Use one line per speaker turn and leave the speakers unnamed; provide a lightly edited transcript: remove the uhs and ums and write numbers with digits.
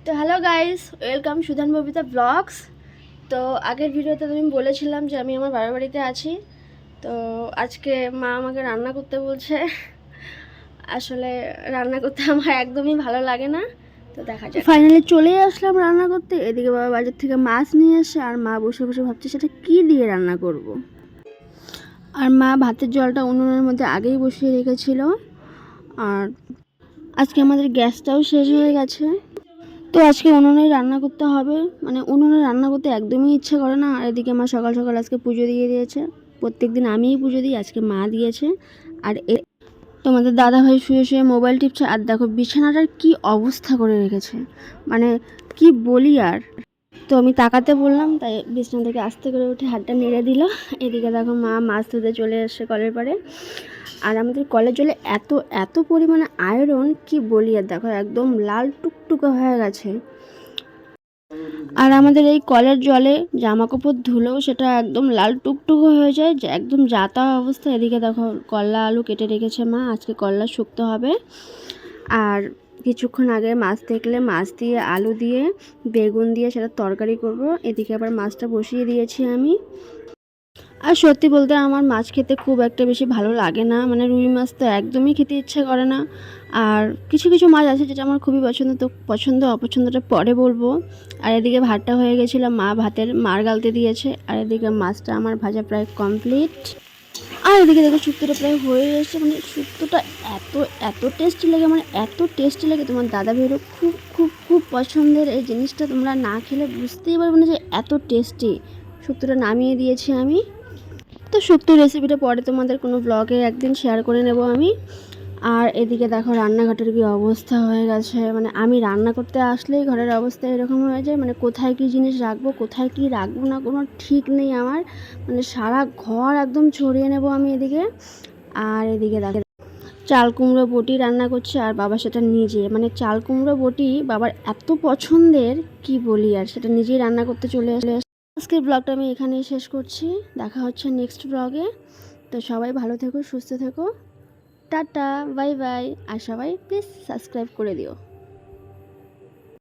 তো hello guys, welcome Sudhan Babita blogs. তো আগের ভিডিওতে আমি বলেছিলাম যে আমি আমার বাবার বাড়িতে আছি। তো আজকে মা আমাকে রান্না করতে বলছে। আসলে রান্না করতে আমার একদমই ভালো লাগে না। তো দেখা যাক। ফাইনালি চলে আসলাম রান্না করতে। এদিকে বাবা বাজার থেকে মাছ নিয়ে আসে আর মা বসে বসে ভাবছে সেটা কী দিয়ে রান্না করব। আর মা ভাতের জলটা উনুনের মধ্যে আগেই বসিয়ে রেখেছিল। আর আজকে আমাদের গ্যাসটাও শেষ হয়ে গেছে। তো আজকে উনুনে রান্না করতে হবে, মানে উনুনে রান্না করতে একদমই ইচ্ছে করে না। আর এদিকে মা সকাল সকাল আজকে পুজো দিয়ে দিয়েছে। প্রত্যেক দিন আমিই পুজো দিই, আজকে মা দিয়েছে। আর তোমাদের দাদা ভাই শুয়ে শুয়ে মোবাইল টিপছে। আর দেখো বিছানাটার কি অবস্থা করে রেখেছে, মানে কি বলি আর। তো আমি তাকাতে বললাম, তাই বিছানা থেকে আস্তে করে উঠে হাতটা নেড়ে দিল। এদিকে দেখো মা মাছ ধুতে চলে এসছে কলের পাড়ে। আর আমাদের কলের জলে এত এত পরিমাণে আয়রন কি বলি আর, দেখো একদম লাল টুকটুকে হয়ে গেছে। আর আমাদের এই কলের জলে জামা কাপড় ধুলেও সেটা একদম লাল টুকটুকো হয়ে যায়, যে একদম যাতা অবস্থা। এদিকে দেখো করলা আলু কেটে রেখেছে মা, আজকে করলা শুক্তো হবে। আর কিছুক্ষণ আগে মাছ দেখলে মাছ দিয়ে আলু দিয়ে বেগুন দিয়ে সেটা তরকারি করব। এদিকে আবার মাছটা বসিয়ে দিয়েছি আমি। আর সত্যি বলতে আমার মাছ খেতে খুব একটা বেশি ভালো লাগে না, মানে রুই মাছ তো একদমই খেতে ইচ্ছে করে না। আর কিছু কিছু মাছ আছে যেটা আমার খুবই পছন্দ, তো পছন্দ অপছন্দটা পরে বলবো। আর এদিকে ভাতটা হয়ে গেছিলো, মা ভাতের মার গালতে দিয়েছে। আর এদিকে মাছটা আমার ভাজা প্রায় কমপ্লিট। আর এদিকে দেখো শুক্তোটা প্রায় হয়ে এসেছে। মানে শুক্তোটা এত এত টেস্টি লাগে, মানে এত টেস্টি লাগে, তোমার দাদা ভাইয়েরও খুব খুব খুব পছন্দের এই জিনিসটা। তোমরা না খেলে বুঝতেই পারবে না যে এত টেস্টি। শুক্তোটা নামিয়ে দিয়েছি আমি। তো শুক্তোর রেসিপিটা পরে তোমাদের কোনো ব্লগে একদিন শেয়ার করে নেব আমি। আর এদিকে দেখো রান্নাঘাটের কি অবস্থা হয়ে গেছে, মানে আমি রান্না করতে আসলেই ঘরের অবস্থা এরকম হয়ে যায়, মানে কোথায় কী জিনিস রাখবো কোথায় কী রাখবো না কোনো ঠিক নেই আমার। মানে সারা ঘর একদম ছড়িয়ে নেব আমি এদিকে। আর এদিকে দেখো চাল কুমড়ো বটি রান্না করছে আর বাবা সেটা নিজে, মানে চাল কুমড়ো বটি বাবার এত পছন্দের কি বলি আর, সেটা নিজেই রান্না করতে চলে আসলে। আজকের ব্লগটা আমি এখানেই শেষ করছি, দেখা হচ্ছে নেক্সট ব্লগে। তো সবাই ভালো থেকো, সুস্থ থেকো, টাটা, বাই বাই। আর সবাই প্লিজ সাবস্ক্রাইব করে দিও।